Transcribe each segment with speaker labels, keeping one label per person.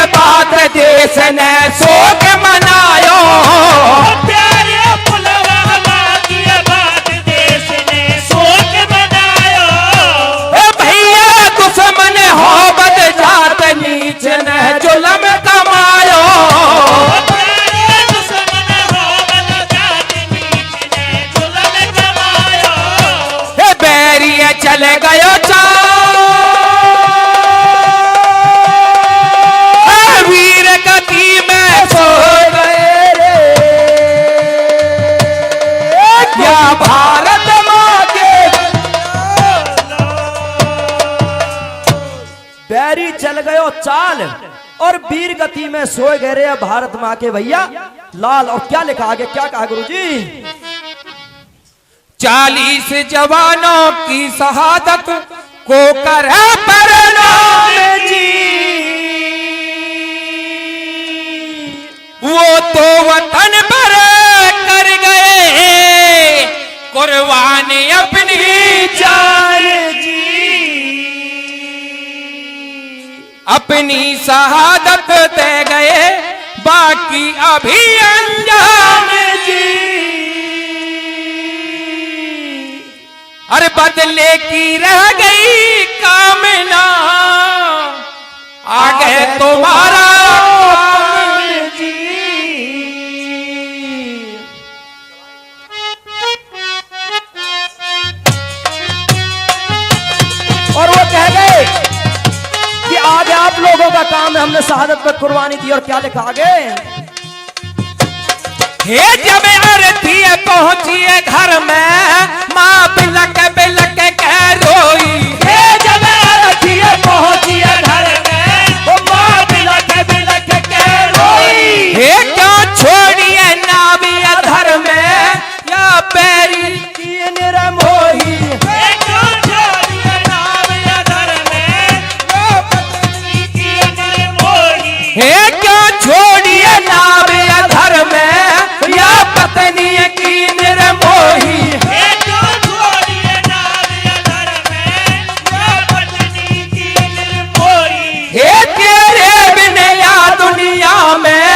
Speaker 1: बात देश ने शोक मनायो।
Speaker 2: प्यारे पुलवामा की बात देश ने शोक मनायो।
Speaker 1: भैया दुश्मन हो बद जात नीच ने जुल्म कमायो।
Speaker 2: प्यारे दुश्मन हो बद जात नीच ने जुल्म कमायो।
Speaker 1: बैरिया चले गयो वीर गति में सो गए रे। क्या भारत माँ के
Speaker 3: बैरी चल गयो चाल और वीर गति में सोए गए रे भारत माँ के भैया लाल। और क्या लिखा आगे, क्या कहा गुरुजी?
Speaker 1: 40 जवानों की शहादत को कर प्रणाम जी। वो तो वतन पर कर गए कुर्बान अपनी जान जी। अपनी शहादत दे गए बाकी अभी अनजान जी। अरे बदले की रह गई कामना आगे तुम्हारा काम जी।
Speaker 3: और वो कह गए कि आगे आप लोगों का काम है, हमने शहादत पर कुर्बानी दी। और क्या लिखा आगे?
Speaker 1: हे जब अरथी पहुंची घर में माँ बिलक बिलक कह रोई।
Speaker 3: हे जब अरथी पहुंची घर में माँ बिलक बिलक कह रोई।
Speaker 1: हे क्यों छोड़िए नाविया धर में या बैरी
Speaker 3: की निरमोही।
Speaker 2: हे क्यों छोड़िए नाविया धर में या पत्नी की निर्मोही।
Speaker 1: हे क्यों छोड़िए नाविया धर में या पत्नी की निर्मोही।
Speaker 2: हे क्यों छोड़िए नाविया धर में या पत्नी की निर्मोही।
Speaker 1: हे तेरे बिन या दुनिया में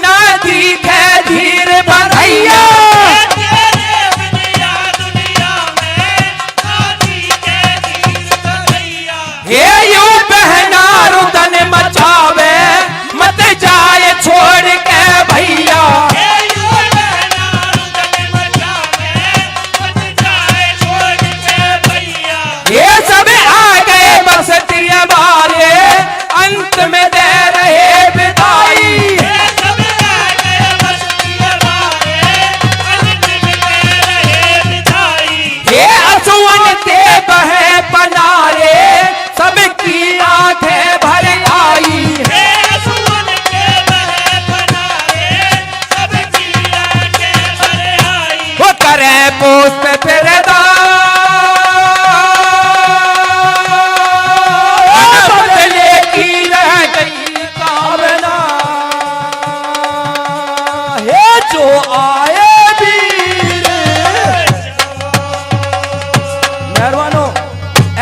Speaker 1: ना दिखे धीर बंधैया।
Speaker 2: तेरे बिन या दुनिया में आदि के धीर बंधैया।
Speaker 1: हे यूं बहना रुदन मचावे मत जाए छोड़ के भैया।
Speaker 2: हे यूं बहना रुदन मचावे मत जाए छोड़ के भैया।
Speaker 1: ये सब आ गए बसती हमारे अंत में दे रहे विदाई।
Speaker 2: ये सब आ गए बस्ती हमारे अंत में दे रहे विदाई।
Speaker 1: ये असुवन ते बहे पनारे सबकी आंखें भर आई।
Speaker 2: हे असुवन के बहे पनारे सबकी आंखें भर आई।
Speaker 1: वो करे पुष्प फिरदा बदले की रह गई कामना।
Speaker 3: हे जो आए वीर। मेहरबानों,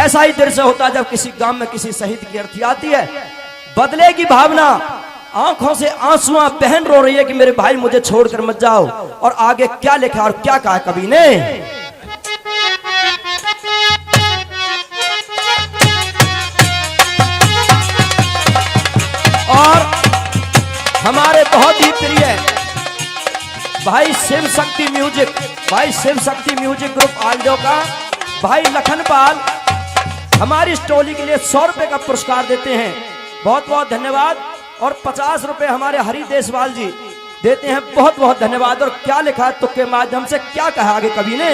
Speaker 3: ऐसा ही दिल से होता है जब किसी गांव में किसी शहीद की अर्थी आती है। बदले की भावना, आंखों से आंसुआं बहन रो रही है कि मेरे भाई मुझे छोड़कर मत जाओ। और आगे क्या लिखा और क्या कहा कवि ने? और हमारे बहुत ही प्रिय भाई शिव शक्ति म्यूजिक, भाई शिव शक्ति म्यूजिक ग्रुप आलजो का भाई लखनपाल हमारी इस टोली के लिए 100 रुपए का पुरस्कार देते हैं। बहुत बहुत धन्यवाद। और 50 रुपए हमारे हरि देशवाल जी देते हैं। बहुत बहुत धन्यवाद। और क्या लिखा है तुक के माध्यम से, क्या कहा आगे कवि ने?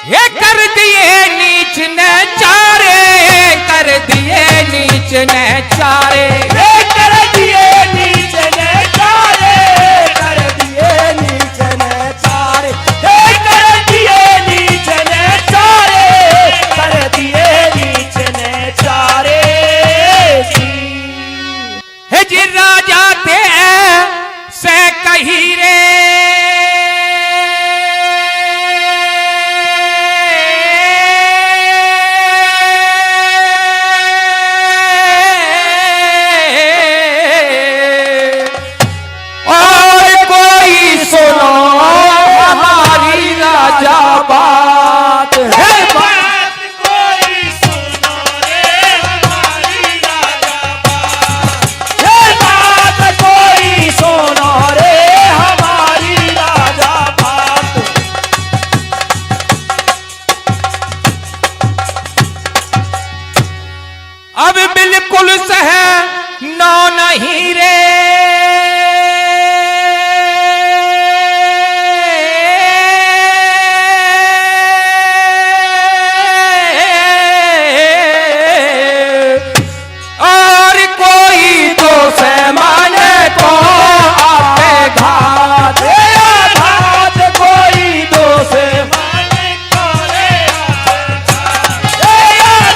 Speaker 1: ये कर दिए नीच ने चारे, कर दिए नीच ने चारे।
Speaker 3: ये कर दिए नीच ने चारे, कर दिए नीच ने चारे। ये कर दिए नीच ने चारे, कर दिए नीच ने चारे।
Speaker 1: हे जी राजा ते से कही रे अब बिल्कुल सह नौ नहीं रे, और कोई तो से माने को आपे घात, घात कोई तो से
Speaker 2: माने कोरे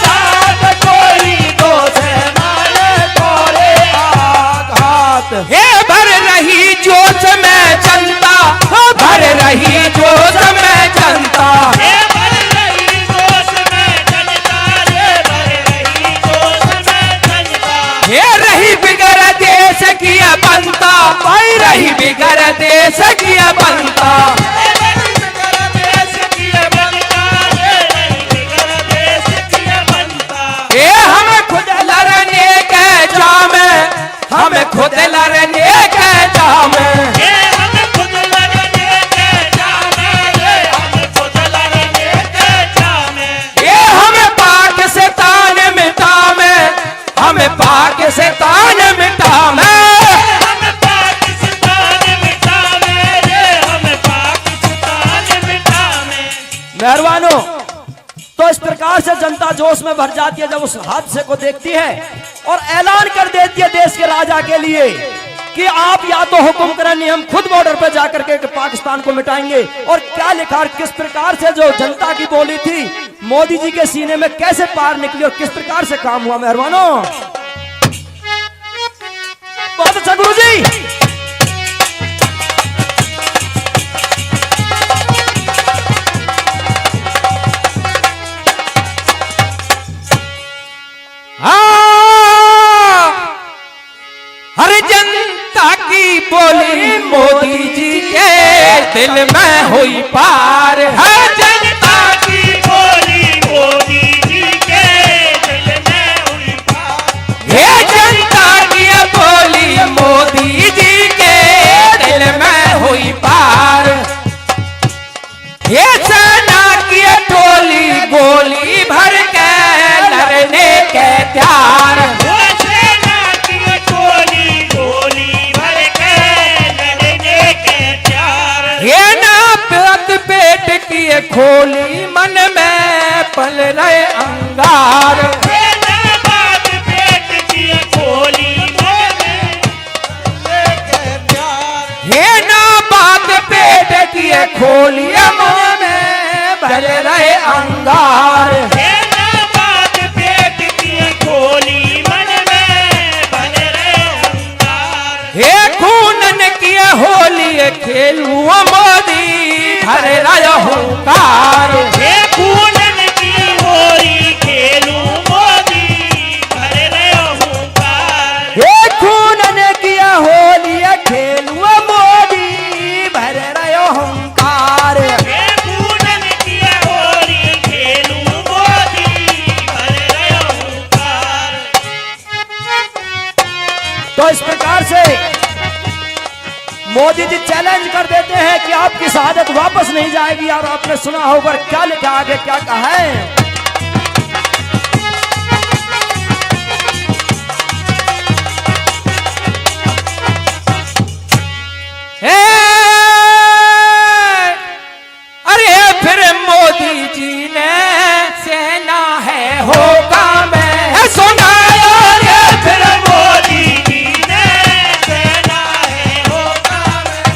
Speaker 3: घात, कोई तो से माने कोरे घात।
Speaker 1: हे भर रही जोश में जनता, भर रही जोश में जनता,
Speaker 2: ये भर रही जोश में जनता, ये भर रही जोश में जनता।
Speaker 1: हे रही बिगड़ देश की बनता, भाई रही बिगड़ देश की बनता,
Speaker 2: ये रही बिगड़ देश की बनता, ये रही बिगड़ देश की बनता।
Speaker 1: हे हमें खुद लड़ने के जामे, हमें खुद लड़ने के जामे,
Speaker 2: ये हम खुद लड़ने के जामे, ये हम खुद लड़ने के जामे।
Speaker 1: ये हमें पाक से तान मिटामे, हमें पाक से तान मिटामे,
Speaker 2: हम पाकिस्तान मिटावे, ये हम पाकिस्तान मिटावे।
Speaker 3: मेहरबानों, तो इस प्रकार से जनता जोश में भर जाती है जब उस हादसे को देखती है और ऐलान कर देती है देश के राजा के लिए कि आप या तो हुक्म करें, नहीं हम खुद बॉर्डर पर जाकर के पाकिस्तान को मिटाएंगे। और क्या लिखा और किस प्रकार से जो जनता की बोली थी मोदी जी के सीने में कैसे पार निकली और किस प्रकार से काम हुआ। मेहरबानों, बहुत अच्छा गुरु जी।
Speaker 1: हाँ, हर जनता की बोली मोदी जी के दिल में हुई पार, हर
Speaker 2: जनता की बोली मोदी जी के दिल में हुई पार।
Speaker 1: हे जनता की बोली मोदी जी के दिल में हुई पार, ये सेना की टोली गोली भर के लड़ने के तैयार,
Speaker 2: वो सेना की टोली गोली भर के लड़ने के तैयार।
Speaker 1: ये ना पेट की खोली मन में पल रहे अंगार,
Speaker 2: ये ना बात पेट की खोली मोने लेके प्यार।
Speaker 1: ये ना बात पेट की खोली मन में भर रहे अंगार,
Speaker 2: ये ना बात पेट की खोली मन में बन रहे अंगार।
Speaker 1: हे खूनन की होली खेलू मोदी भर रहे हुंकार,
Speaker 2: ये खूनन की होली खेलूं मोदी भर रहे हुंकार।
Speaker 3: हे खूनन की होली खेलू मोदी भर रहे हुंकार।
Speaker 2: ये खूनन की होली खेलूं मोदी भर रहे हुंकार।
Speaker 3: तो इस प्रकार से मोदी जी चैलेंज कर देते हैं कि आपकी शहादत वापस नहीं जाएगी। और आपने सुना होगा क्या लिखा आगे क्या कहा है।
Speaker 1: हे अरे फिर मोदी जी ने सेना है होगा मैं सुनाया रे,
Speaker 2: फिर मोदी जी ने सेना है होगा मैं।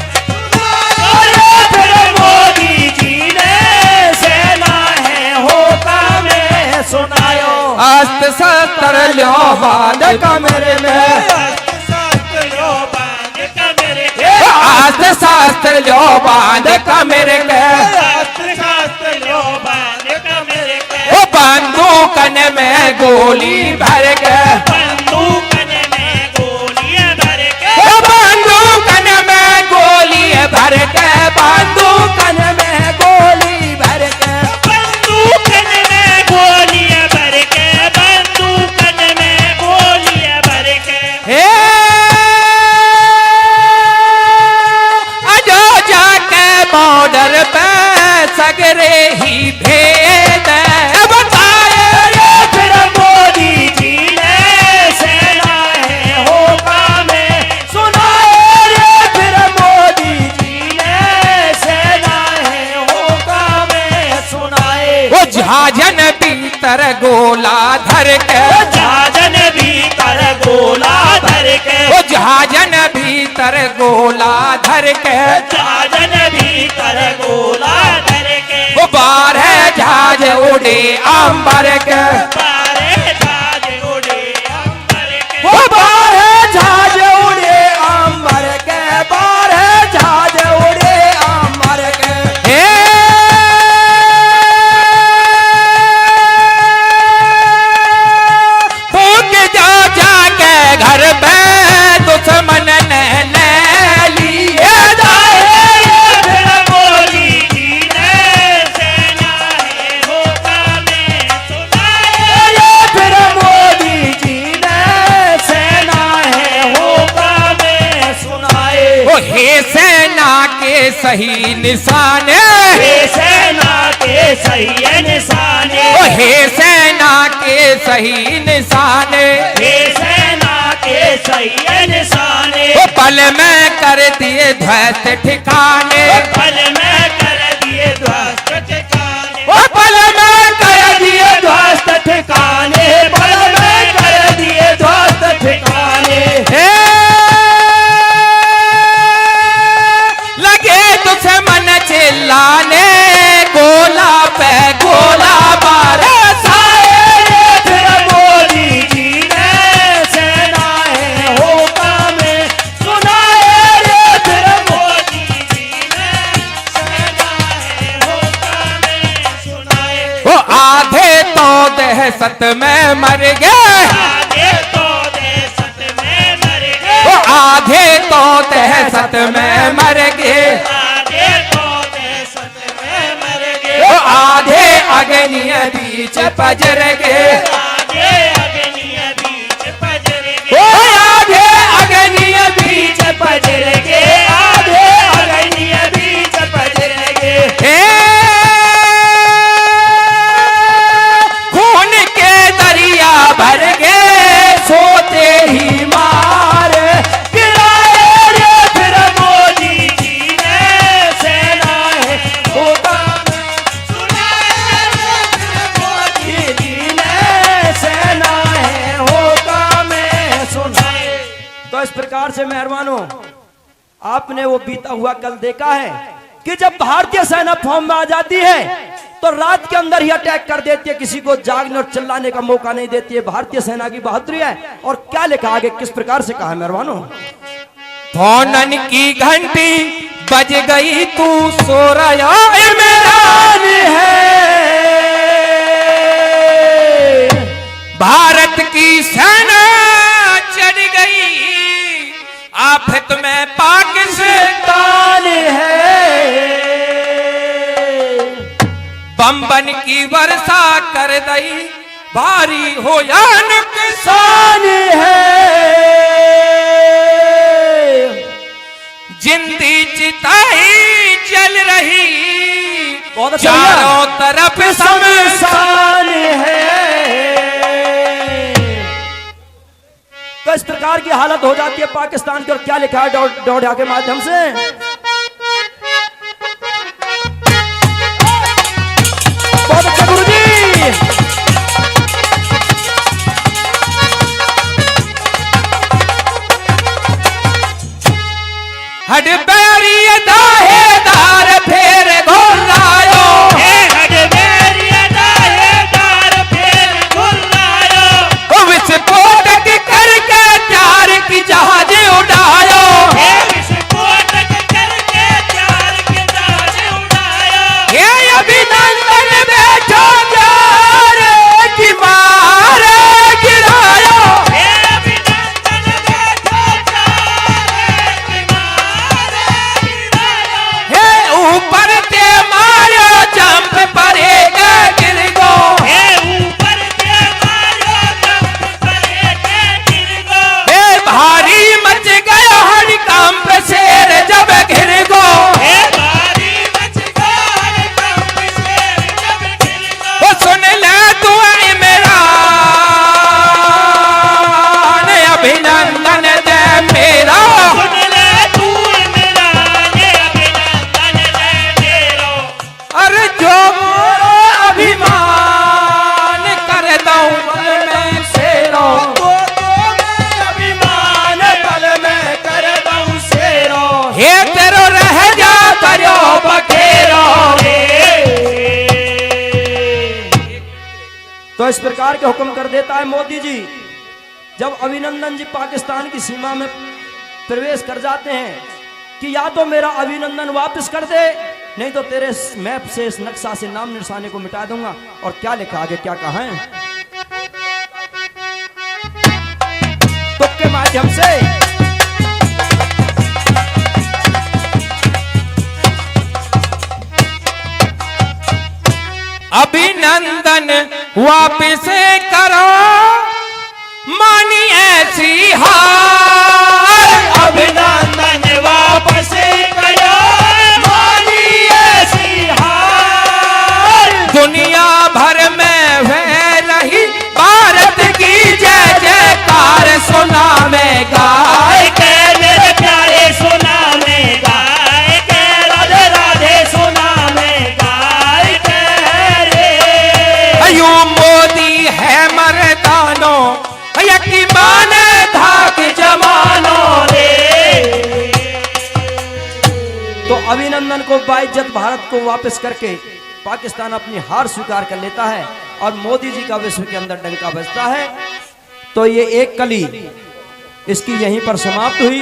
Speaker 2: फिर मोदी जी ने सेना है होगा मैं सुनायो।
Speaker 1: अस्त्र शस्त्र लो बांध कमरे में, अस्त्र शस्त्र लो बांध कमरे में, ओ बंदूकन में गोली भर के,
Speaker 2: बंदूकन में गोलियां भर के,
Speaker 1: ओ बंदूकन में गोली भर के, बंदूकन में गोली भर के,
Speaker 2: बंदूकन में गोलियां भर के, बंदूकन में गोलियां भर के।
Speaker 1: हे अजो जाके बॉर्डर पे सगरे ही भेद बताए रे,
Speaker 2: फिर मोदी जी ने
Speaker 1: भर के
Speaker 2: साजन भीतर गोला धर के
Speaker 1: वो बारह जहाज उड़े अंबर के
Speaker 2: बारे साज उड़े अंबर के
Speaker 3: वो बारह जहाज उड़े अंबर के, बारह जहाज उड़े अंबर के।
Speaker 1: हे फूक जा जाके घर पे दुश्मन ने ले लिए जाए
Speaker 2: फिर मोदी जी ने सेना है होका में सुनाए
Speaker 3: ये फिर मोदी जी ने सेना है होगा में सुनाए।
Speaker 1: वो हे सेना के सही निशाने
Speaker 2: हे सेना के सही निशाने
Speaker 1: वो हे सेना के सही निशाने
Speaker 2: हे सेना के सही निशाने
Speaker 1: वो पल में कर दिए ध्वस्त ठिकाने
Speaker 2: पल में कर दिए ध्वस्त ठिकाने
Speaker 3: वो पल में कर दिए ध्वस्त ठिकाने, पल में कर दिए ध्वस्त ठिकाने।
Speaker 1: हे लगे दुश्मन चिल्लाने गोला पे गोला बरसाए
Speaker 3: फिर मोदी जी ने सेना है होगा में सुनाए रे, फिर
Speaker 2: मोदी जी ने सेना है होका में सुनाए
Speaker 1: वो आधे तो दहशत में मर गए
Speaker 2: आगे तो देशत में मर गए
Speaker 1: वो आधे तो दहशत में मर गए
Speaker 2: आगे तो देशत में मर गए
Speaker 1: वो आधे अग्नि बीच पजर गए
Speaker 2: आगे अग्नि बीच पजर
Speaker 1: वो
Speaker 2: गए
Speaker 1: आधे अग्नि बीच पजर गए
Speaker 3: आधे अग्नि बीच पजर गए।
Speaker 1: हे खून के दरिया भर गए
Speaker 3: सोते ही मार गिराए रे, फिर मोदी जी ने सेना है होगा में मोदी जी ने सेना है होगा में सुनाए। तो इस प्रकार से मेहरबानों, आपने वो बीता हुआ कल देखा है कि जब भारतीय सेना फॉर्म में आ जाती है तो रात के अंदर ही अटैक कर देती है, किसी को जागने और चिल्लाने का मौका नहीं देती है। भारतीय सेना की बहादुरी है। और क्या लिखा आगे, किस प्रकार से कहा है मेहरबानों,
Speaker 1: फोनन की घंटी बज गई तू सो रहा है मेरा
Speaker 3: है
Speaker 1: भारत की सेना चढ़ गई आफत में पाकिस्तान
Speaker 3: है
Speaker 1: बम्बन की वर्षा कर दई भारी हो या नुकसान
Speaker 3: है
Speaker 1: जिंदी चिताई जल रही
Speaker 3: बहुत अच्छा
Speaker 1: चारों तरफ शमशान
Speaker 3: शमशान है। तो इस प्रकार की हालत हो जाती है पाकिस्तान की। और क्या लिखा है डोडिया के माध्यम से, बहुत अच्छा गुरु जी।
Speaker 1: हड बैरी दाहेदार फेर घोलायो
Speaker 2: हे हडबेरी दाहेदार फेर घुलायो
Speaker 1: ओ विस्फोटक करके प्यार की जहाज उड़ायो
Speaker 2: हे विस्फोटक करके चार के जहाज उड़ायो
Speaker 1: ये अभिनंदन बैठो प्यार की मार गिरायो
Speaker 2: हे अभिनंदन बैठो चार किनारे गिरायो
Speaker 3: तो इस प्रकार के हुक्म कर देता है मोदी जी। जब अभिनंदन जी पाकिस्तान की सीमा में प्रवेश कर जाते हैं कि या तो मेरा अभिनंदन वापस कर दे, नहीं तो तेरे मैप से, इस नक्शा से नाम निशाने को मिटा दूंगा। और क्या लिखा आगे, क्या कहा है तुक के माध्यम से।
Speaker 1: अभिनंदन वापिस करो, मानी ऐसी हार।
Speaker 2: अभिनंदन वापस करो, मानी ऐसी हार।
Speaker 1: दुनिया भर में वह रही भारत की जय जयकार, सुना में गाय
Speaker 2: के मेरे प्यारे सुना में गाय के, राधे राधे सुना में गाय के रे।
Speaker 1: यू मोदी है मर्दानो, यकीमान धाक जमानो रे।
Speaker 3: तो अभिनंदन को बाइज्जत भारत को वापस करके पाकिस्तान अपनी हार स्वीकार कर लेता है और मोदी जी का विश्व के अंदर डंका बजता है। तो ये एक कली इसकी यहीं पर समाप्त हुई।